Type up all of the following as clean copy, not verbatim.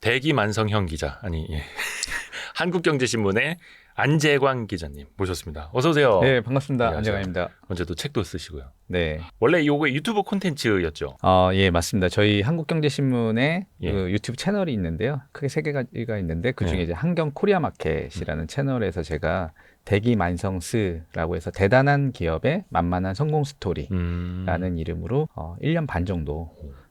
대기만성형 기자, 아니 예. 한국경제신문의 안재광 기자님 모셨습니다. 어서 오세요. 네, 반갑습니다. 안녕하세요. 안재광입니다. 언제도 책도 쓰시고요. 네. 원래 요거 유튜브 콘텐츠였죠? 예, 맞습니다. 저희 한국경제신문에 예. 그 유튜브 채널이 있는데요. 크게 세 개가 있는데 그 중에 예. 이제 한경 코리아 마켓이라는 채널에서 제가 대기만성스라고 해서 대단한 기업의 만만한 성공 스토리라는 이름으로 1년 반 정도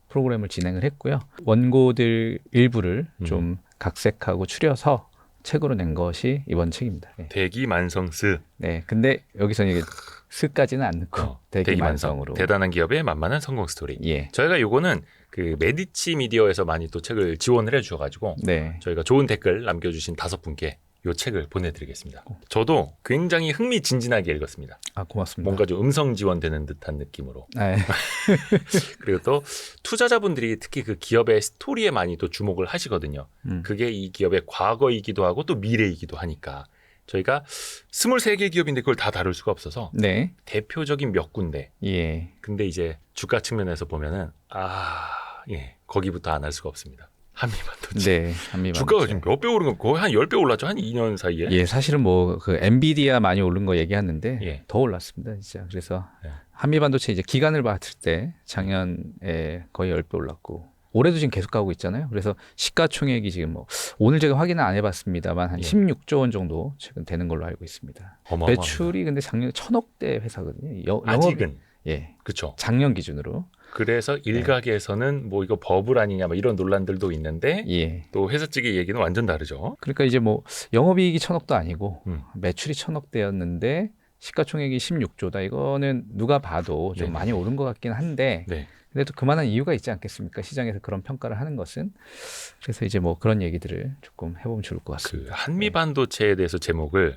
프로그램을 진행을 했고요. 원고들 일부를 좀 각색하고 추려서 책으로 낸 것이 이번 책입니다. 네. 대기만성스. 네, 근데 여기서는 이게 스까지는 안 넣고 대기만성으로. 대단한 기업의 만만한 성공 스토리. 예. 저희가 요거는 그 메디치 미디어에서 많이 또 책을 지원을 해주셔가지고 네. 저희가 좋은 댓글 남겨주신 5분께 요 책을 보내드리겠습니다. 저도 굉장히 흥미진진하게 읽었습니다. 아, 고맙습니다. 뭔가 좀 음성 지원되는 듯한 느낌으로. 네. 그리고 또 투자자분들이 특히 그 기업의 스토리에 많이 또 주목을 하시거든요. 그게 이 기업의 과거이기도 하고 또 미래이기도 하니까 저희가 23개 기업인데 그걸 다 다룰 수가 없어서 네. 대표적인 몇 군데. 예. 근데 이제 주가 측면에서 보면은 예, 거기부터 안 할 수가 없습니다. 한미반도체. 네. 한미반도체. 주가가 지금 몇 배 오른 거 거의 한 10배 올랐죠. 한 2년 사이에. 예, 사실은 뭐 그 엔비디아 많이 오른 거 얘기하는데 예. 더 올랐습니다, 진짜. 그래서 예. 한미반도체 이제 기간을 봤을 때 작년에 거의 10배 올랐고 올해도 지금 계속 가고 있잖아요. 그래서 시가총액이 지금 뭐 오늘 제가 확인은 안 해봤습니다만 한 예. 16조 원 정도 지금 되는 걸로 알고 있습니다. 어마어마합니다. 매출이 근데 작년에 1,000억대 회사거든요. 아직은. 예. 그렇죠. 작년 기준으로. 그래서 일각에서는 뭐 이거 버블 아니냐 뭐 이런 논란들도 있는데 예. 또 회사 측의 얘기는 완전 다르죠. 그러니까 이제 뭐 영업이익이 1,000억도 아니고 음. 매출이 1,000억대였는데 시가총액이 16조다. 이거는 누가 봐도 좀 네네. 많이 오른 것 같긴 한데 네. 근데 또 그만한 이유가 있지 않겠습니까? 시장에서 그런 평가를 하는 것은. 그래서 이제 뭐 그런 얘기들을 조금 해보면 좋을 것 그 같습니다. 한미반도체에 대해서 제목을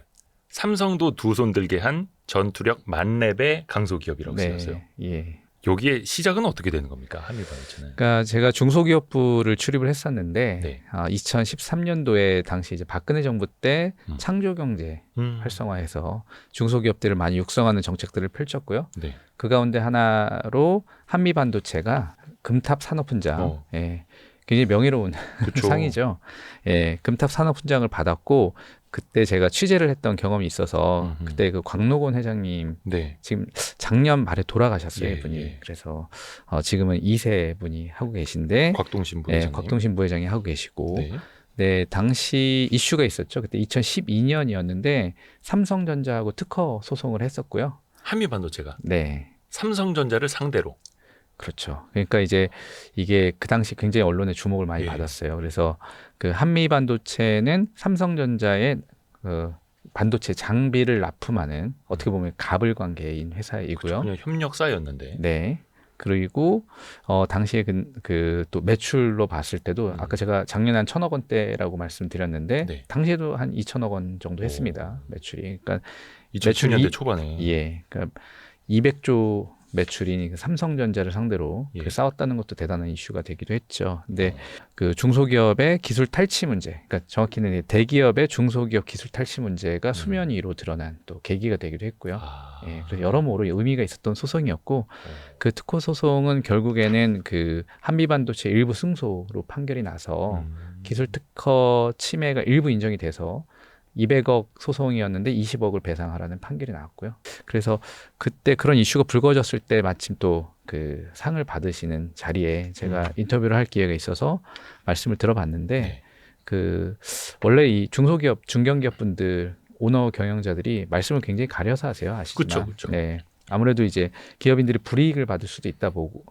삼성도 두 손 들게 한 전투력 만렙의 강소기업이라고 쓰였어요. 예. 여기에 시작은 어떻게 되는 겁니까? 한미반도체는. 그러니까 제가 중소기업부를 출입을 했었는데 네. 2013년도에 당시 이제 박근혜 정부 때 음. 창조경제 활성화해서 중소기업들을 많이 육성하는 정책들을 펼쳤고요. 네. 그 가운데 하나로 한미반도체가 금탑 산업훈장, 예, 굉장히 명예로운 그쵸. 상이죠. 예, 금탑 산업훈장을 받았고 그때 제가 취재를 했던 경험이 있어서 그때 그 광노곤 회장님 네. 지금 작년 말에 돌아가셨어요, 예, 이분이. 예. 그래서 지금은 2세 분이 하고 계신데, 곽동신 예, 부회장님. 곽동신 부회장이 하고 계시고, 네. 네, 당시 이슈가 있었죠. 그때 2012년이었는데 삼성전자하고 특허 소송을 했었고요. 한미반도체가 네. 삼성전자를 상대로. 그렇죠. 그러니까 이제 이게 그 당시 굉장히 언론의 주목을 많이 예. 받았어요. 그래서 그 한미반도체는 삼성전자의 그 반도체 장비를 납품하는 어떻게 보면 갑을 관계인 회사이고요. 그냥 협력사였는데. 네. 그리고 당시에 그 또 매출로 봤을 때도 아까 제가 작년에 한 1,000억 원대라고 말씀드렸는데 네. 당시에도 한 2,000억 원 정도 했습니다. 매출이. 그러니까 2007년대 초반에. 예. 그러니까 200조 매출인 그 삼성전자를 상대로 예. 싸웠다는 것도 대단한 이슈가 되기도 했죠. 근데 그 중소기업의 기술 탈취 문제, 그러니까 정확히는 대기업의 중소기업 기술 탈취 문제가 수면 위로 드러난 또 계기가 되기도 했고요. 예, 그래서 여러모로 의미가 있었던 소송이었고 그 특허 소송은 결국에는 그 한미반도체 일부 승소로 판결이 나서 기술 특허 침해가 일부 인정이 돼서 200억 소송이었는데 20억을 배상하라는 판결이 나왔고요. 그래서 그때 그런 이슈가 불거졌을 때 마침 또 그 상을 받으시는 자리에 제가 인터뷰를 할 기회가 있어서 말씀을 들어봤는데 네. 그 원래 이 중소기업, 중견기업 분들 오너 경영자들이 말씀을 굉장히 가려서 하세요. 아시지만. 그쵸. 네. 아무래도 이제 기업인들이 불이익을 받을 수도 있다 보고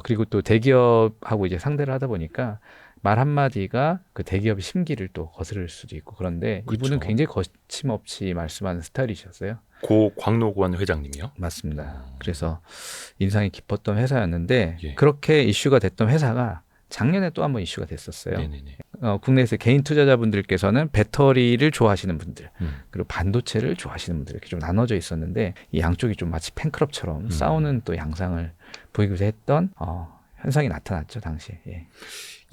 그리고 또 대기업하고 이제 상대를 하다 보니까 말 한마디가 그 대기업의 심기를 또 거스를 수도 있고 그런데 그쵸. 이분은 굉장히 거침없이 말씀하는 스타일이셨어요. 고 광노관 회장님이요? 맞습니다. 그래서 인상이 깊었던 회사였는데 예. 그렇게 이슈가 됐던 회사가 작년에 또 한 번 이슈가 됐었어요. 네네네. 국내에서 개인 투자자분들께서는 배터리를 좋아하시는 분들 그리고 반도체를 좋아하시는 분들 이렇게 좀 나눠져 있었는데 이 양쪽이 좀 마치 팬클럽처럼 싸우는 또 양상을 보이기도 했던 현상이 나타났죠 당시에. 예.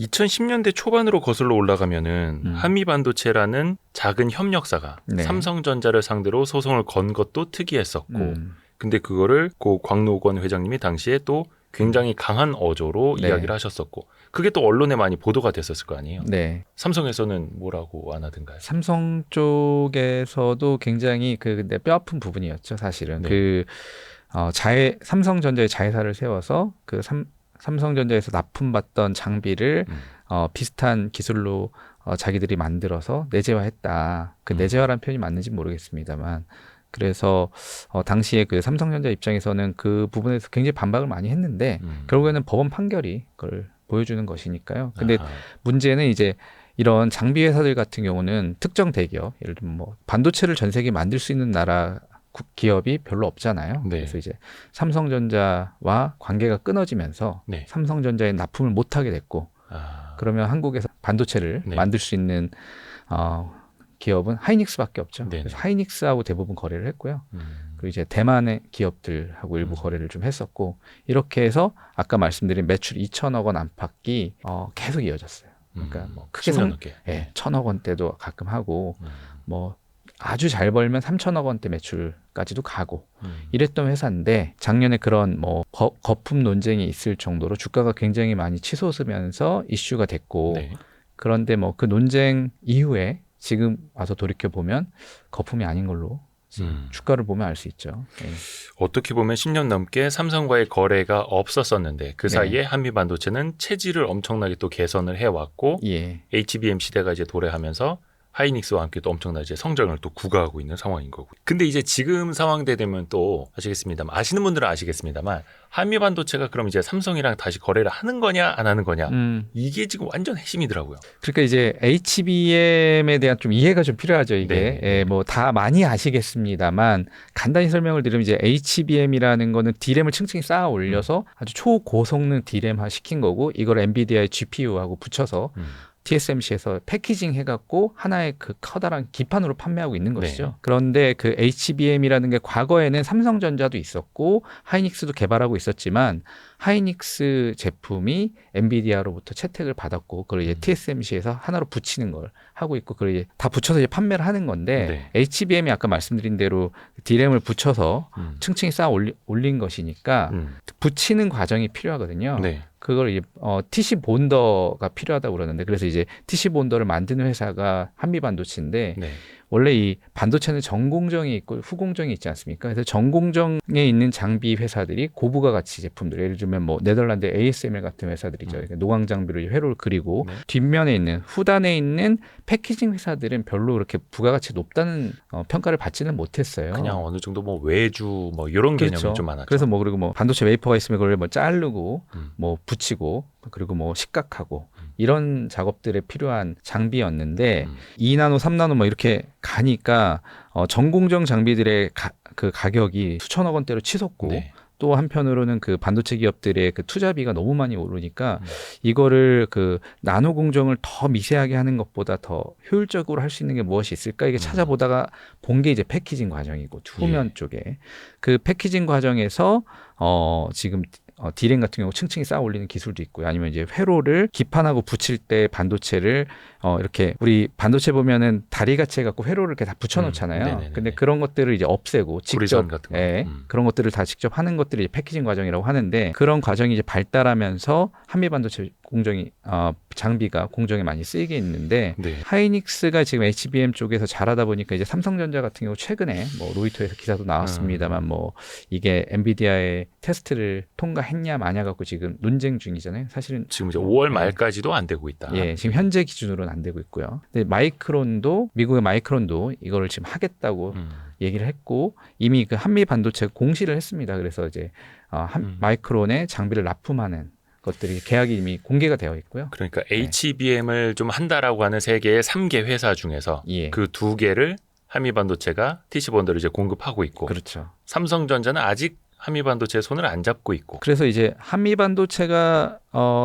2010년대 초반으로 거슬러 올라가면은 한미반도체라는 작은 협력사가 네. 삼성전자를 상대로 소송을 건 것도 특이했었고 근데 그거를 고 광노건 회장님이 당시에 또 굉장히 강한 어조로 네. 이야기를 하셨었고 그게 또 언론에 많이 보도가 됐었을 거 아니에요. 네. 삼성에서는 뭐라고 안 하던가요? 삼성 쪽에서도 굉장히 근데 뼈 아픈 부분이었죠, 사실은. 네. 삼성전자의 자회사를 세워서 삼성전자에서 납품받던 장비를 비슷한 기술로 자기들이 만들어서 내재화했다. 내재화라는 표현이 맞는지 모르겠습니다만, 그래서 당시에 그 삼성전자 입장에서는 그 부분에서 굉장히 반박을 많이 했는데 결국에는 법원 판결이 그걸 보여주는 것이니까요. 근데 문제는 이제 이런 장비 회사들 같은 경우는 특정 대기업, 예를 들면 뭐 반도체를 전 세계에 만들 수 있는 나라 기업이 별로 없잖아요. 네. 그래서 이제 삼성전자와 관계가 끊어지면서 네. 삼성전자에 납품을 못하게 됐고, 그러면 한국에서 반도체를 네. 만들 수 있는 기업은 하이닉스밖에 없죠. 네네. 그래서 하이닉스하고 대부분 거래를 했고요. 그리고 이제 대만의 기업들하고 일부 거래를 좀 했었고, 이렇게 해서 아까 말씀드린 매출 2천억 원 안팎이 계속 이어졌어요. 그러니까 뭐 크게 10년 넘게. 예, 1,000억 원대도 가끔 하고, 뭐 아주 잘 벌면 3천억 원대 매출까지도 가고 이랬던 회사인데, 작년에 그런 뭐 거품 논쟁이 있을 정도로 주가가 굉장히 많이 치솟으면서 이슈가 됐고, 네. 그런데 뭐 그 논쟁 이후에 지금 와서 돌이켜 보면 거품이 아닌 걸로 주가를 보면 알 수 있죠. 네. 어떻게 보면 10년 넘게 삼성과의 거래가 없었었는데 그 사이에 한미 반도체는 체질을 엄청나게 또 개선을 해왔고, 예. HBM 시대가 이제 도래하면서 하이닉스와 함께 또 엄청난 이제 성장을 또 구가하고 있는 상황인 거고. 근데 이제 지금 상황대 되면 또 아시겠습니다만, 아시는 분들은 아시겠습니다만, 한미 반도체가 그럼 이제 삼성이랑 다시 거래를 하는 거냐 안 하는 거냐, 이게 지금 완전 핵심이더라고요. 그러니까 이제 HBM에 대한 좀 이해가 좀 필요하죠, 이게. 네. 예, 뭐 다 많이 아시겠습니다만 간단히 설명을 드리면, 이제 HBM이라는 거는 D램을 층층이 쌓아 올려서 아주 초고성능 D램화 시킨 거고, 이걸 엔비디아의 GPU하고 붙여서 TSMC에서 패키징 해갖고 하나의 그 커다란 기판으로 판매하고 있는 것이죠. 네. 그런데 그 HBM이라는 게 과거에는 삼성전자도 있었고 하이닉스도 개발하고 있었지만, 하이닉스 제품이 엔비디아로부터 채택을 받았고, 그걸 이제 TSMC에서 하나로 붙이는 걸 하고 있고, 그걸 이제 다 붙여서 이제 판매를 하는 건데, HBM이 아까 말씀드린 대로 D램을 붙여서 층층이 쌓아 올린 것이니까 붙이는 과정이 필요하거든요. 네. 그걸 이제 TC 본더가 필요하다고 그러는데, 그래서 이제 TC 본더를 만드는 회사가 한미반도체인데, 네. 원래 이 반도체는 전공정이 있고 후공정이 있지 않습니까? 그래서 전공정에 있는 장비 회사들이 고부가 가치 제품들, 예를 들면 뭐 네덜란드 ASML 같은 회사들이죠. 노광 장비로 회로를 그리고, 뒷면에 있는 후단에 있는 패키징 회사들은 별로 그렇게 부가가치 높다는 평가를 받지는 못했어요. 그냥 어느 정도 뭐 외주 뭐 이런 개념이 좀 많았죠. 그래서 뭐 그리고 뭐 반도체 웨이퍼가 있으면 그걸 뭐 자르고 뭐 붙이고, 그리고 뭐 식각하고 이런 작업들에 필요한 장비였는데, 2나노, 3나노 뭐 이렇게 가니까 전공정 장비들의 그 가격이 수천억 원대로 치솟고, 또 한편으로는 그 반도체 기업들의 그 투자비가 너무 많이 오르니까 이거를 그 나노 공정을 더 미세하게 하는 것보다 더 효율적으로 할 수 있는 게 무엇이 있을까, 이게 찾아보다가 본 게 이제 패키징 과정이고, 후면 쪽에 그 패키징 과정에서 지금 D램 같은 경우 층층이 쌓아 올리는 기술도 있고요. 아니면 이제 회로를 기판하고 붙일 때 반도체를 이렇게, 우리 반도체 보면은 다리같이 해갖고 회로를 이렇게 다 붙여놓잖아요. 근데 그런 것들을 이제 없애고 직접 같은 거. 그런 것들을 다 직접 하는 것들이 이제 패키징 과정이라고 하는데, 그런 과정이 이제 발달하면서 한미 반도체 공정이 장비가 공정에 많이 쓰이게 있는데, 하이닉스가 지금 HBM 쪽에서 잘하다 보니까 이제 삼성전자 같은 경우 최근에 뭐 로이터에서 기사도 나왔습니다만, 뭐 이게 엔비디아의 테스트를 통과했냐 마냐 갖고 지금 논쟁 중이잖아요. 사실은 지금 이제 5월 말까지도 안 되고 있다. 예, 지금 현재 기준으로는 안 되고 있고요. 근데 미국의 마이크론도 이거를 지금 하겠다고 얘기를 했고, 이미 그 한미 반도체 공시를 했습니다. 그래서 이제 마이크론의 장비를 납품하는 것들이 계약이 이미 공개가 되어 있고요. 그러니까 HBM을 좀 한다라고 하는 세계의 3개 회사 중에서 그 2개를 한미 반도체가 TC 본더를 이제 공급하고 있고, 그렇죠. 삼성전자는 아직 한미 반도체의 손을 안 잡고 있고. 그래서 이제 한미 반도체가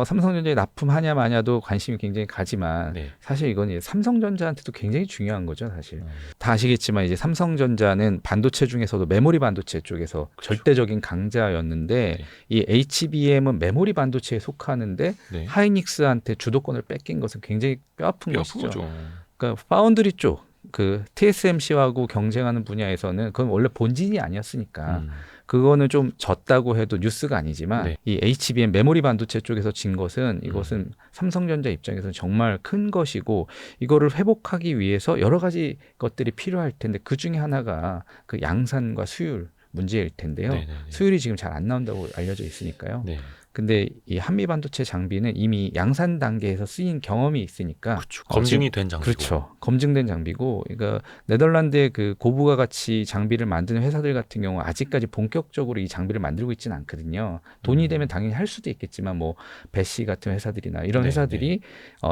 삼성전자에 납품하냐 마냐도 관심이 굉장히 가지만, 사실 이건 이제 삼성전자한테도 굉장히 중요한 거죠, 사실. 다 아시겠지만 이제 삼성전자는 반도체 중에서도 메모리 반도체 쪽에서 절대적인 강자였는데, 이 HBM은 메모리 반도체에 속하는데 하이닉스한테 주도권을 뺏긴 것은 굉장히 뼈아픈 것이죠. 그러니까 파운드리 쪽, 그 TSMC하고 경쟁하는 분야에서는 그건 원래 본진이 아니었으니까 그거는 좀 졌다고 해도 뉴스가 아니지만 네. 이 HBM 메모리 반도체 쪽에서 진 것은 이것은 삼성전자 입장에서는 정말 큰 것이고 이거를 회복하기 위해서 여러 가지 것들이 필요할 텐데 그 중에 하나가 그 양산과 수율 문제일 텐데요. 네네네. 수율이 지금 잘 안 나온다고 알려져 있으니까요. 네. 근데 이 한미 반도체 장비는 이미 양산 단계에서 쓰인 경험이 있으니까 그렇죠. 검증이 된 장비고. 그렇죠. 검증된 장비고, 그러니까 네덜란드의 그 고부가 가치 장비를 만드는 회사들 같은 경우 아직까지 본격적으로 이 장비를 만들고 있지는 않거든요. 돈이 되면 당연히 할 수도 있겠지만 뭐 배시 같은 회사들이나 이런 네, 회사들이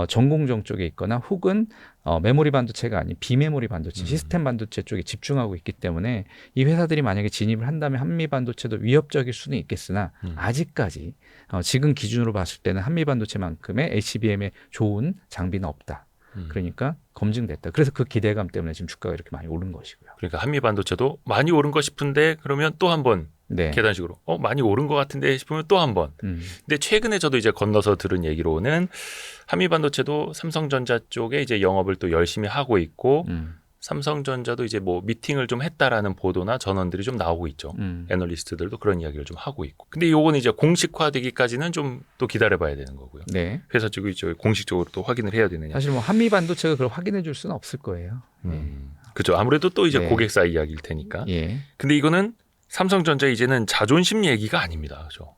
전공정 쪽에 있거나 혹은 메모리 반도체가 아닌 비메모리 반도체, 시스템 반도체 쪽에 집중하고 있기 때문에 이 회사들이 만약에 진입을 한다면 한미 반도체도 위협적일 수는 있겠으나 아직까지 지금 기준으로 봤을 때는 한미 반도체만큼의 HBM에 좋은 장비는 없다. 그러니까 검증됐다. 그래서 그 기대감 때문에 지금 주가가 이렇게 많이 오른 것이고요. 그러니까 한미 반도체도 많이 오른 거 싶은데 그러면 또 한 번 네. 계단식으로 많이 오른 것 같은데 싶으면 또 한 번. 근데 최근에 저도 이제 건너서 들은 얘기로는 한미 반도체도 삼성전자 쪽에 이제 영업을 또 열심히 하고 있고 삼성전자도 이제 뭐 미팅을 좀 했다라는 보도나 전언들이 좀 나오고 있죠. 애널리스트들도 그런 이야기를 좀 하고 있고. 근데 요거는 이제 공식화되기까지는 좀 또 기다려봐야 되는 거고요. 네. 회사 쪽이 공식적으로 또 확인을 해야 되느냐. 사실 뭐 한미 반도체가 그걸 확인해 줄 수는 없을 거예요. 그렇죠. 아무래도 또 이제 네. 고객사 이야기일 테니까. 예. 근데 이거는 삼성전자 이제는 자존심 얘기가 아닙니다. 그렇죠.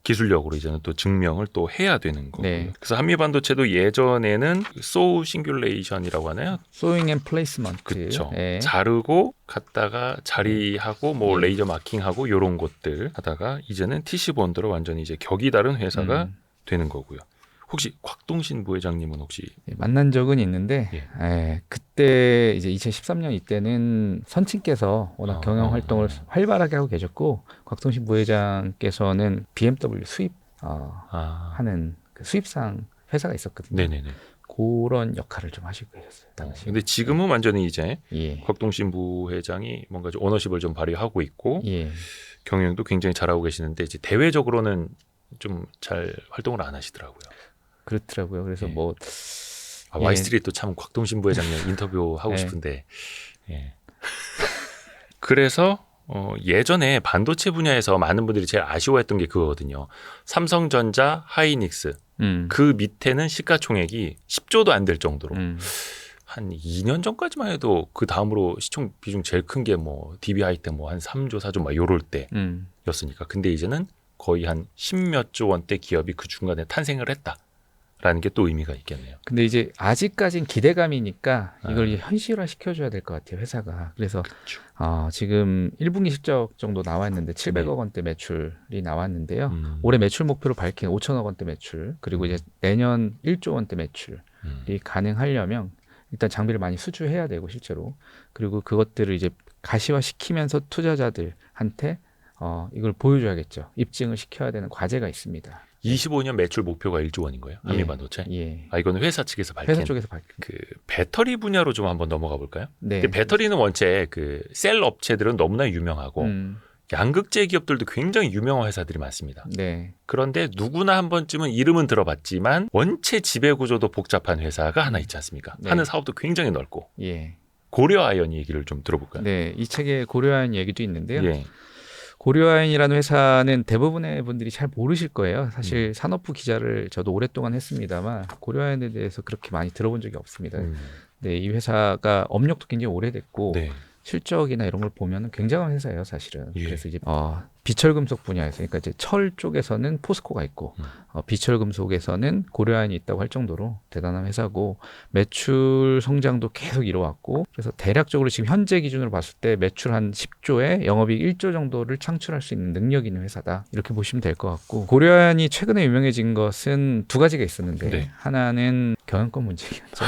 기술력으로 이제는 또 증명을 또 해야 되는 거고요. 네. 그래서 한미 반도체도 예전에는 소우 싱귤레이션이라고 하나요? 소잉 앤 플레이스먼트. 그렇죠. 예. 자르고 갖다가 자리하고 뭐 레이저 마킹하고 요런 것들 하다가 이제는 TC 본드로 완전히 이제 격이 다른 회사가 되는 거고요. 혹시 곽동신 부회장님은 혹시 만난 적은 있는데 그때 이제 2013년 이때는 선친께서 워낙 경영 활동을 활발하게 하고 계셨고 곽동신 부회장께서는 BMW 수입 하는 그 수입상 회사가 있었거든요. 네네네. 그런 역할을 좀 하시고 계셨어요. 당시. 근데 지금은 완전히 이제 예. 곽동신 부회장이 뭔가 좀 오너십을 좀 발휘하고 있고 예. 경영도 굉장히 잘하고 계시는데 이제 대외적으로는 좀 잘 활동을 안 하시더라고요. 그렇더라고요. 그래서 예. 뭐 와이스트리트 참 곽동신 부회장님 인터뷰 하고 예. 싶은데 그래서 예전에 반도체 분야에서 많은 분들이 제일 아쉬워했던 게 그거거든요. 삼성전자, 하이닉스 그 밑에는 시가총액이 10조도 안 될 정도로 한 2년 전까지만 해도 그 다음으로 시총 비중 제일 큰 게 뭐 DB하이텍 뭐 한 3조, 4조 막 요럴 때였으니까. 근데 이제는 거의 한 10몇 조 원대 기업이 그 중간에 탄생을 했다라는 게 또 의미가 있겠네요. 근데 이제 아직까진 기대감이니까 이걸 이제 현실화 시켜줘야 될 것 같아요, 회사가. 그래서 지금 1분기 실적 정도 나왔는데 700억 원대 매출이 나왔는데요. 올해 매출 목표로 밝힌 5천억 원대 매출, 그리고 이제 내년 1조 원대 매출이 가능하려면 일단 장비를 많이 수주해야 되고 실제로, 그리고 그것들을 이제 가시화시키면서 투자자들한테 이걸 보여줘야겠죠. 입증을 시켜야 되는 과제가 있습니다. 25년 매출 목표가 1조 원인 거예요? 한미 반도체? 예. 이거는 회사 측에서 밝힌. 회사 쪽에서 밝힌. 그 배터리 분야로 좀 한번 넘어가 볼까요? 네. 근데 배터리는 원체 그 셀 업체들은 너무나 유명하고 양극재 기업들도 굉장히 유명한 회사들이 많습니다. 네. 그런데 누구나 한 번쯤은 이름은 들어봤지만 원체 지배 구조도 복잡한 회사가 하나 있지 않습니까? 네. 하는 사업도 굉장히 넓고. 예. 고려아연 얘기를 좀 들어볼까요? 네. 이 책에 고려아연 얘기도 있는데요. 예. 고려아연이라는 회사는 대부분의 분들이 잘 모르실 거예요. 사실 산업부 기자를 저도 오랫동안 했습니다만 고려아연에 대해서 그렇게 많이 들어본 적이 없습니다. 네, 이 회사가 업력도 굉장히 오래됐고 네. 실적이나 이런 걸 보면 굉장한 회사예요, 사실은. 예. 그래서 이제 비철금속 분야에서, 그러니까 이제 철 쪽에서는 포스코가 있고 비철금속에서는 고려아연이 있다고 할 정도로 대단한 회사고, 매출 성장도 계속 이뤄왔고, 그래서 대략적으로 지금 현재 기준으로 봤을 때 매출 한 10조에 영업이익 1조 정도를 창출할 수 있는 능력이 있는 회사다, 이렇게 보시면 될 것 같고, 고려아연이 최근에 유명해진 것은 두 가지가 있었는데 네. 하나는 경영권 문제였죠.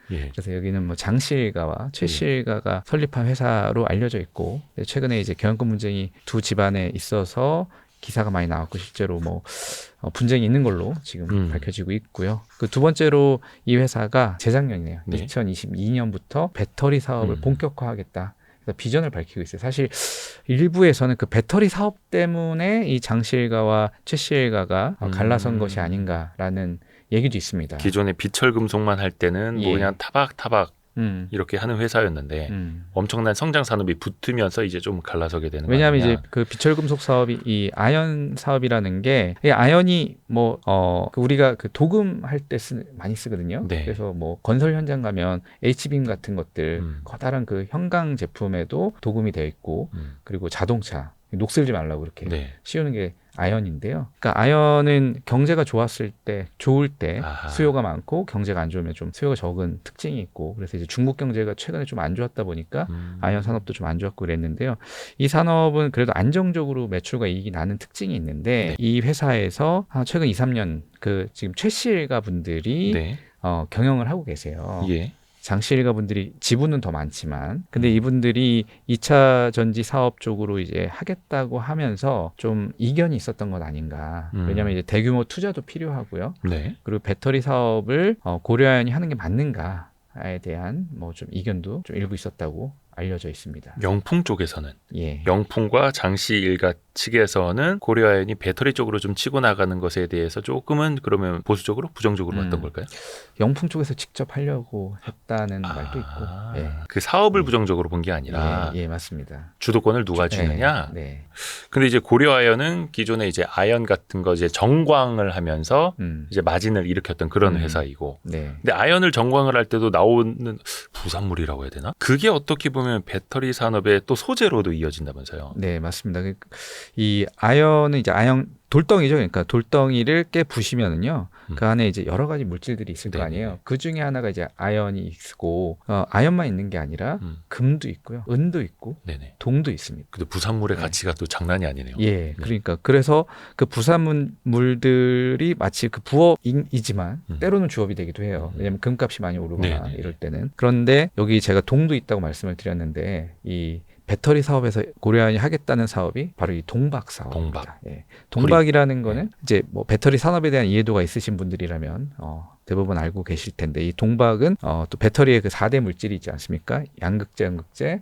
네. 예. 그래서 여기는 뭐 장실가와 최실가가 설립한 회사로 알려져 있고, 최근에 이제 경영권 분쟁이 두 집안에 있어서 기사가 많이 나왔고 실제로 뭐 분쟁이 있는 걸로 지금 밝혀지고 있고요. 그 두 번째로 이 회사가 재작년이네요. 네. 2022년부터 배터리 사업을 본격화하겠다. 그래서 비전을 밝히고 있어요. 사실 일부에서는 그 배터리 사업 때문에 이 장실가와 최실가가 갈라선 것이 아닌가라는 얘기도 있습니다. 기존에 비철금속만 할 때는 뭐 예. 그냥 타박타박 이렇게 하는 회사였는데 엄청난 성장 산업이 붙으면서 이제 좀 갈라서게 되는 거예요. 왜냐하면 이제 그 비철금속 사업이 이 아연 사업이라는 게 이 아연이 뭐 우리가 그 도금할 때 많이 쓰거든요. 네. 그래서 뭐 건설 현장 가면 H빔 같은 것들 커다란 그 형광 제품에도 도금이 되어 있고 그리고 자동차 녹슬지 말라고 이렇게 네. 씌우는 게 아연인데요. 그러니까 아연은 경제가 좋았을 때, 좋을 때 아하. 수요가 많고 경제가 안 좋으면 좀 수요가 적은 특징이 있고 그래서 이제 중국 경제가 최근에 좀 안 좋았다 보니까 아연 산업도 좀 안 좋았고 그랬는데요. 이 산업은 그래도 안정적으로 매출과 이익이 나는 특징이 있는데 네. 이 회사에서 최근 2, 3년 그 지금 최씨일가 분들이 네. 경영을 하고 계세요. 예. 장씨일가 분들이 지분은 더 많지만 근데 이분들이 2차 전지 사업 쪽으로 이제 하겠다고 하면서 좀 이견이 있었던 건 아닌가. 왜냐하면 이제 대규모 투자도 필요하고요. 네. 그리고 배터리 사업을 고려아연이 하는 게 맞는가에 대한 뭐 좀 이견도 좀 일부 있었다고 알려져 있습니다. 영풍 쪽에서는 예. 영풍과 장씨 일가 측에서는 고려아연이 배터리 쪽으로 좀 치고 나가는 것에 대해서 조금은 그러면 보수적으로 부정적으로 봤던 걸까요? 영풍 쪽에서 직접 하려고 했다는 말도 있고. 예. 그 사업을 부정적으로 본 게 아니라 예, 맞습니다. 주도권을 누가 쥐느냐. 네. 근데 이제 고려아연은 기존에 이제 아연 같은 거 이제 정광을 하면서 이제 마진을 일으켰던 그런 회사이고. 네. 근데 아연을 정광을 할 때도 나오는 부산물이라고 해야 되나? 그게 어떻게 보면 배터리 산업의 또 소재로도 이어진다면서요. 네, 맞습니다. 이 아연은 이제 아연 돌덩이죠. 그러니까 돌덩이를 깨 부시면은요, 그 안에 이제 여러 가지 물질들이 있을 거 네네. 아니에요. 그 중에 하나가 이제 아연이 있고, 아연만 있는 게 아니라 금도 있고요, 은도 있고, 네네. 동도 있습니다. 근데 부산물의 가치가 또 장난이 아니네요. 예, 그러니까 그래서 그 부산물들이 마치 그 부업이지만 때로는 주업이 되기도 해요. 왜냐하면 금값이 많이 오르거나 네네. 이럴 때는. 그런데 여기 제가 동도 있다고 말씀을 드렸는데 이 배터리 사업에서 고려아연이 하겠다는 사업이 바로 이 동박 사업입니다. 동박. 예. 동박이라는 거는 이제 뭐 배터리 산업에 대한 이해도가 있으신 분들이라면 대부분 알고 계실 텐데 이 동박은 또 배터리의 그 4대 물질이 있지 않습니까? 양극재, 음극재,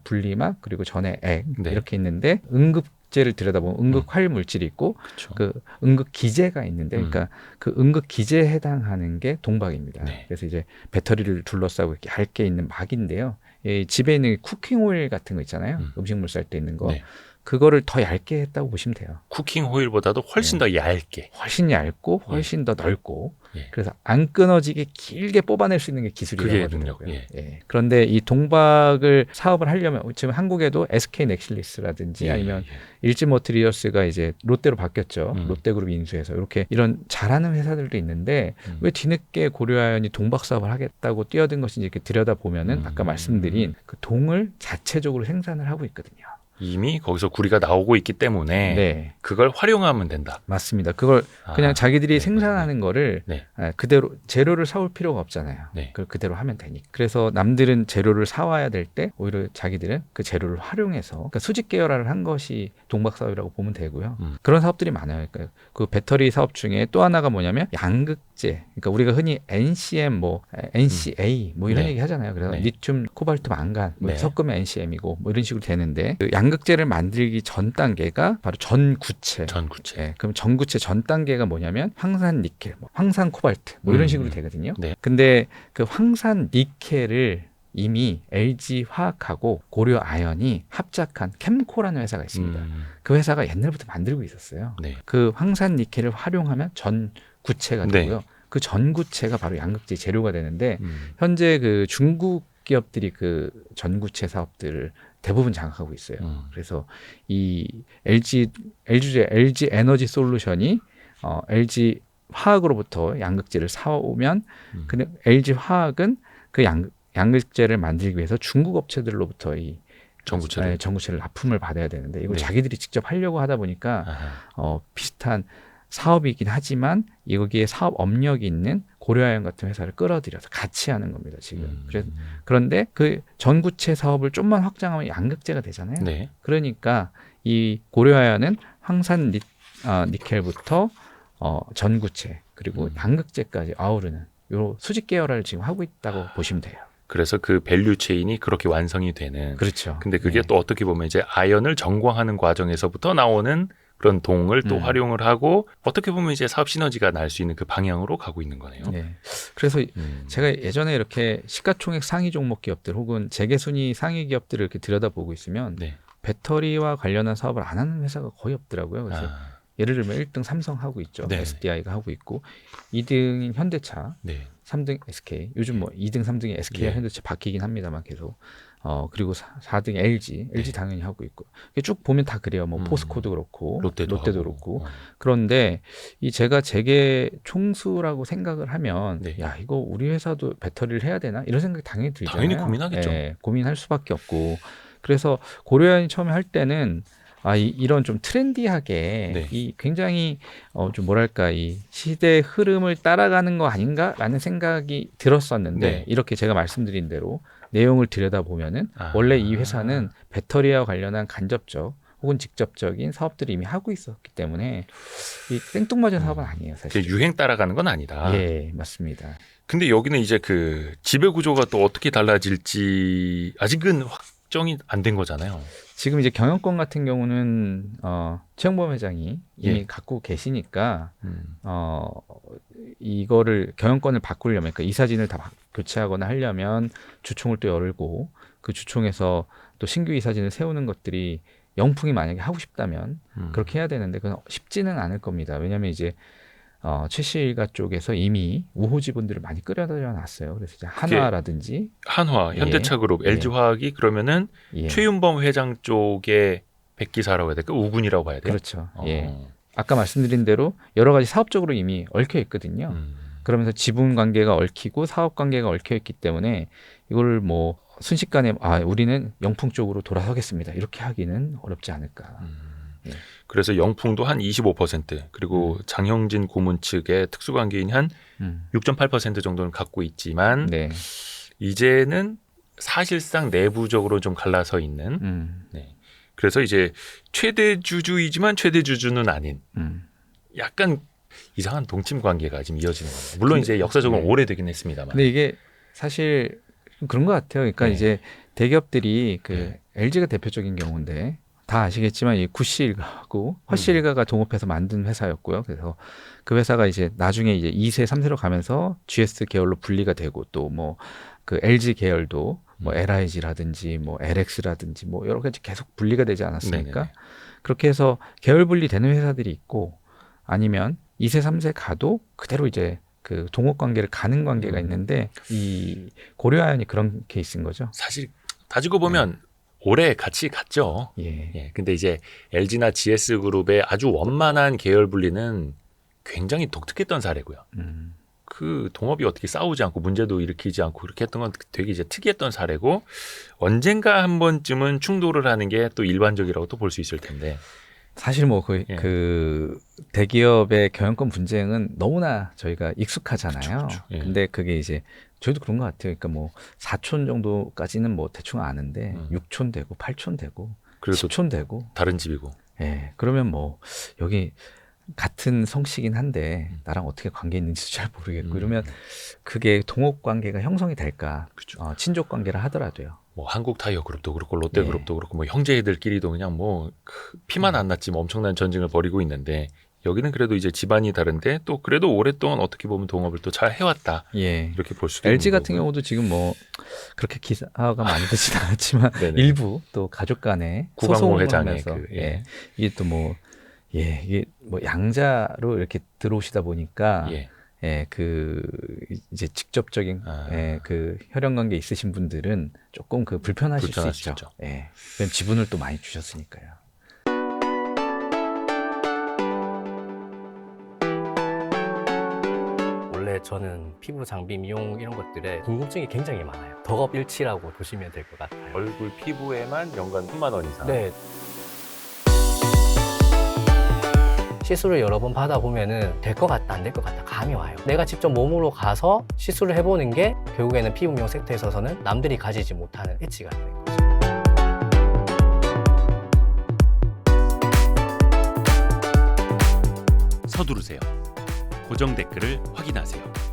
분리막 그리고 전해 액 네. 이렇게 있는데 음극재를 들여다보면 음극활 물질이 있고 그렇죠. 그 음극기재가 있는데 그러니까 그 음극기재에 해당하는 게 동박입니다. 네. 그래서 이제 배터리를 둘러싸고 이렇게 얇게 있는 막인데요. 이 집에 있는 쿠킹 오일 같은 거 있잖아요. 음식물 쌀 때 있는 거. 네. 그거를 더 얇게 했다고 보시면 돼요. 쿠킹 호일보다도 훨씬 더 얇게. 훨씬 얇고 훨씬 더 넓고 예. 그래서 안 끊어지게 길게 뽑아낼 수 있는 게 기술이라고 그게 하더라고요. 능력, 예. 그런데 이 동박을 사업을 하려면 지금 한국에도 SK 넥실리스라든지 예, 아니면 예. 일지머티리얼스가 이제 롯데로 바뀌었죠. 롯데그룹 인수해서 이렇게 이런 잘하는 회사들도 있는데 왜 뒤늦게 고려아연이 동박 사업을 하겠다고 뛰어든 것인지 이렇게 들여다보면은 아까 말씀드린 그 동을 자체적으로 생산을 하고 있거든요. 이미 거기서 구리가 나오고 있기 때문에 네. 그걸 활용하면 된다. 맞습니다. 그걸 그냥 자기들이 네, 생산하는 거를 네. 그대로 재료를 사올 필요가 없잖아요. 네. 그걸 그대로 하면 되니까. 그래서 남들은 재료를 사와야 될 때 오히려 자기들은 그 재료를 활용해서 그러니까 수직 계열화를 한 것이 동박 사업이라고 보면 되고요. 그런 사업들이 많아요. 그러니까 그 배터리 사업 중에 또 하나가 뭐냐면 양극재. 그러니까 우리가 흔히 NCM 뭐 NCA 뭐 이런 네. 얘기 하잖아요. 그래서 네. 리튬, 코발트, 망간 뭐 네. 섞으면 NCM이고 뭐 이런 식으로 되는데 그 양극재를 만들기 전 단계가 바로 전구체. 전구체. 네, 그럼 전구체 전 단계가 뭐냐면 황산 니켈, 뭐 황산 코발트 뭐 이런 식으로 되거든요. 네. 근데 그 황산 니켈을 이미 LG 화학하고 고려 아연이 합작한 캠코라는 회사가 있습니다. 그 회사가 옛날부터 만들고 있었어요. 네. 그 황산 니켈을 활용하면 전구체가 네. 되고요. 그 전구체가 바로 양극재 재료가 되는데 현재 그 중국 기업들이 그 전구체 사업들을 대부분 장악하고 있어요. 그래서 이 LG 에너지 솔루션이 LG 화학으로부터 양극재를 사오면 근데 LG 화학은 그 양극재를 만들기 위해서 중국 업체들로부터 이 전구체를 납품을 받아야 되는데 이걸 네. 자기들이 직접 하려고 하다 보니까 비슷한 사업이긴 하지만 여기에 사업 업력이 있는 고려아연 같은 회사를 끌어들여서 같이 하는 겁니다 지금. 그런데 그 전구체 사업을 좀만 확장하면 양극재가 되잖아요. 네. 그러니까 이 고려아연은 황산 니켈부터 전구체 그리고 양극재까지 아우르는 요 수직 계열화를 지금 하고 있다고 보시면 돼요. 그래서 그 밸류 체인이 그렇게 완성이 되는. 그렇죠. 근데 그게 네. 또 어떻게 보면 이제 아연을 정광하는 과정에서부터 나오는 그런 동을 또 활용을 하고 어떻게 보면 이제 사업 시너지가 날 수 있는 그 방향으로 가고 있는 거네요. 네. 그래서 제가 예전에 이렇게 시가총액 상위 종목 기업들 혹은 재계순위 상위 기업들을 이렇게 들여다보고 있으면 네. 배터리와 관련한 사업을 안 하는 회사가 거의 없더라고요. 그래서 예를 들면 1등 삼성 하고 있죠. 네. SDI가 하고 있고 2등인 현대차, 네. 3등 SK. 요즘 뭐 2등, 3등이 SK와 예. 현대차 바뀌긴 합니다만 계속. 그리고 4등 LG 당연히 하고 있고. 쭉 보면 다 그래요. 뭐 포스코도 그렇고 롯데도 하고. 그렇고. 그런데 이 제가 재계 총수라고 생각을 하면 네. 야, 이거 우리 회사도 배터리를 해야 되나? 이런 생각이 당연히 들잖아요. 당연히 고민하겠죠. 예, 고민할 수밖에 없고. 그래서 고려아연이 처음에 할 때는 이런 좀 트렌디하게 네. 이 굉장히 좀 뭐랄까 이 시대의 흐름을 따라가는 거 아닌가라는 생각이 들었었는데 네. 이렇게 제가 말씀드린 대로 내용을 들여다보면은 원래 이 회사는 배터리와 관련한 간접적 혹은 직접적인 사업들을 이미 하고 있었기 때문에 이 생뚱맞은 사업은 아니에요, 사실. 유행 따라가는 건 아니다. 예, 맞습니다. 근데 여기는 이제 그 지배 구조가 또 어떻게 달라질지 아직은 확정이 안 된 거잖아요. 지금 이제 경영권 같은 경우는 최영범 회장이 이미 예. 갖고 계시니까 이거를 경영권을 바꾸려면 그러니까 이사진을 다 교체하거나 하려면 주총을 또 열고 그 주총에서 또 신규 이사진을 세우는 것들이 영풍이 만약에 하고 싶다면 그렇게 해야 되는데 그건 쉽지는 않을 겁니다. 왜냐하면 이제 최씨일가 쪽에서 이미 우호 지분들을 많이 끌어들여 놨어요. 그래서 이제 한화라든지 한화, 현대차그룹, 예. LG화학이 그러면은 예. 최윤범 회장 쪽의 백기사라고 해야 될까? 우군이라고 봐야 돼요. 그렇죠. 예. 아까 말씀드린 대로 여러 가지 사업적으로 이미 얽혀 있거든요. 그러면서 지분 관계가 얽히고 사업 관계가 얽혀 있기 때문에 이거를 뭐 순식간에 우리는 영풍 쪽으로 돌아서겠습니다. 이렇게 하기는 어렵지 않을까. 예. 그래서 영풍도 한 25% 그리고 장형진 고문 측의 특수관계인이 한 6.8% 정도는 갖고 있지만 네. 이제는 사실상 내부적으로 좀 갈라서 있는 네. 그래서 이제 최대 주주이지만 최대 주주는 아닌 약간 이상한 동침 관계가 지금 이어지는 겁니다. 물론 이제 역사적으로 오래되긴 했습니다만. 근데 이게 사실 그런 것 같아요. 그러니까 네. 이제 대기업들이 그 네. LG가 대표적인 경우인데 다 아시겠지만 이 구씨일가하고 허씨일가가 동업해서 만든 회사였고요. 그래서 그 회사가 이제 나중에 이제 2세, 3세로 가면서 GS 계열로 분리가 되고 또 뭐 그 LG 계열도 뭐 LIG라든지 뭐 LX라든지 뭐 여러 가지 계속 분리가 되지 않았습니까? 네네네. 그렇게 해서 계열 분리되는 회사들이 있고 아니면 2세, 3세 가도 그대로 이제 그 동업 관계를 가는 관계가 있는데 이 고려아연이 그런 케이스인 거죠. 사실 따지고 보면 오래 같이 갔죠. 예. 예. 근데 이제 LG나 GS 그룹의 아주 원만한 계열 분리는 굉장히 독특했던 사례고요. 그 동업이 어떻게 싸우지 않고 문제도 일으키지 않고 그렇게 했던 건 되게 이제 특이했던 사례고 언젠가 한 번쯤은 충돌을 하는 게 또 일반적이라고 또 볼 수 있을 텐데. 사실 뭐 그 대기업의 경영권 분쟁은 너무나 저희가 익숙하잖아요. 그쵸. 예. 근데 그게 이제 저희도 그런 것 같아요. 그러니까 뭐 4촌 정도까지는 뭐 대충 아는데 6촌 되고 8촌 되고 그래도 10촌 되고 다른 집이고. 예. 그러면 뭐 여기 같은 성씨긴 한데 나랑 어떻게 관계 있는지도 잘 모르겠고 이러면 그게 동업 관계가 형성이 될까? 그쵸. 친족 관계라 하더라도요. 뭐 한국타이어 그룹도 그렇고 롯데그룹도 그렇고 뭐 형제들끼리도 그냥 뭐 피만 안 났지 뭐 엄청난 전쟁을 벌이고 있는데 여기는 그래도 이제 집안이 다른데 또 그래도 오랫동안 어떻게 보면 동업을 또 잘 해왔다. 예. 이렇게 볼 수도 LG 있는 같은 거고요. 경우도 지금 뭐 그렇게 기사가 많이 되진 않았지만 네네. 일부 또 가족 간에 구광모 소송을 회장의 하면서 그, 예. 이게 또 뭐 이게 뭐 양자로 이렇게 들어오시다 보니까 예. 그 이제 직접적인 그 혈연 관계 있으신 분들은 조금 그 불편하실 수 있죠. 예. 왜냐면 지분을 또 많이 주셨으니까요. 원래 저는 피부 장비 미용 이런 것들에 궁금증이 굉장히 많아요. 덕업일치라고 보시면 될 것 같아요. 얼굴 피부에만 연간 3만 원 이상. 네. 시술을 여러 번 받아보면은 될 것 같다, 안 될 것 같다 감이 와요. 내가 직접 몸으로 가서 시술을 해보는 게 결국에는 피부 미용 섹터에 있어서는 남들이 가지지 못하는 엣지가 되는 거죠. 서두르세요. 고정 댓글을 확인하세요.